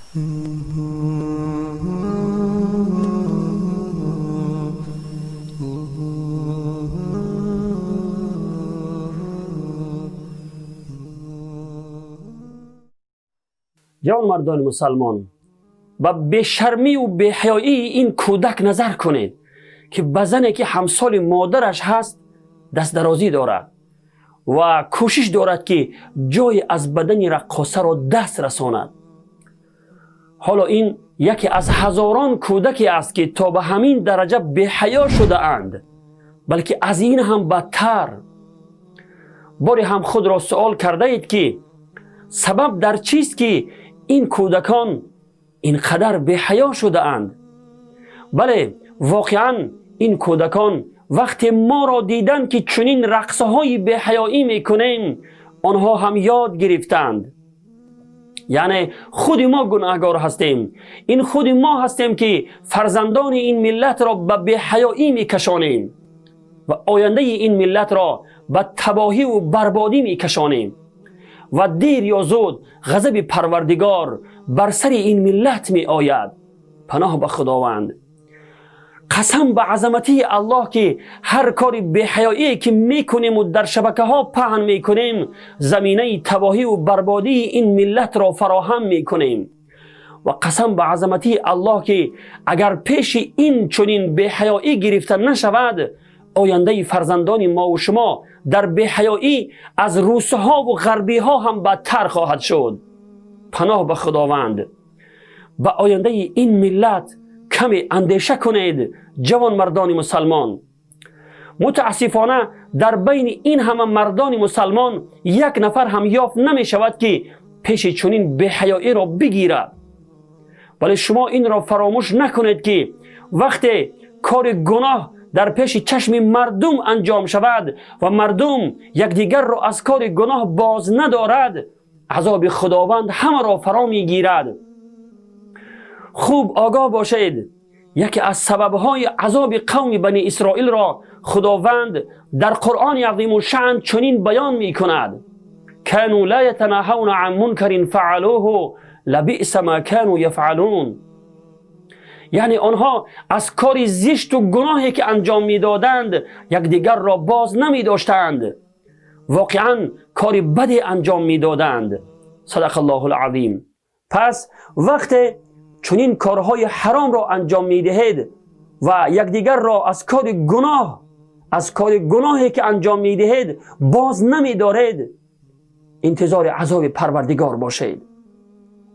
جوان مردان مسلمان، با بشرمی و بی‌حیایی این کودک نظر کنید که بزنی که همسال مادرش هست دست درازی دارد و کوشش دارد که جای از بدن رقاصه را دست رساند. حالا این یکی از هزاران کودکی است که تا به همین درجه بی‌حیا شده اند، بلکه از این هم بدتر. باری هم خود را سوال کرده اید که سبب در چیست که این کودکان اینقدر بی‌حیا شده اند؟ بله، واقعا این کودکان وقتی ما را دیدن که چنین رقصه های بی‌حیایی میکنیم، آنها هم یاد گرفتند. یعنی خود ما گناهکار هستیم. این خود ما هستیم که فرزندان این ملت را به بی‌حیایی میکشانیم و آینده این ملت را به تباهی و بربادی میکشانیم و دیر یا زود غضب پروردگار بر سر این ملت می آید. پناه به خداوند. قسم به عظمتی الله که هر کاری بی‌حیایی که میکنیم و در شبکه ها پهن میکنیم، زمینه تباهی و بربادی این ملت را فراهم میکنیم. و قسم به عظمتی الله که اگر پیش این چنین بی‌حیایی گرفته نشود، آینده فرزندان ما و شما در بی‌حیایی از روسه ها و غربی ها هم بدتر خواهد شد. پناه به خداوند. به آینده این ملت کمی اندیشه کنید جوان مردان مسلمان. متاسفانه در بین این همه مردان مسلمان یک نفر هم یافت نمی شود که پیش چنین بی‌حیایی را بگیرد. ولی شما این را فراموش نکنید که وقتی کار گناه در پیش چشم مردم انجام شود و مردم یکدیگر را از کار گناه باز ندارد، عذاب خداوند همه را فرا میگیرد. خوب آگاه باشید، یکی از سببهای عذاب قوم بنی اسرائیل را خداوند در قرآن عظیم الشأن چنین بیان می کند: كانوا لا يتناهون عن منکر فعلوه لبئس ما كانوا يفعلون. یعنی آنها از کار زشت و گناهی که انجام میدادند یکدیگر را باز نمی داشتند، واقعا کار بدی انجام میدادند. صدق الله العظیم. پس وقتی چنین کارهای حرام را انجام میدهید و یکدیگر را از کار گناهی که انجام میدهید باز نمیدارید، انتظار عذاب پروردگار باشید.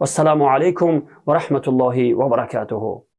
و السلام علیکم و رحمت الله و برکاته.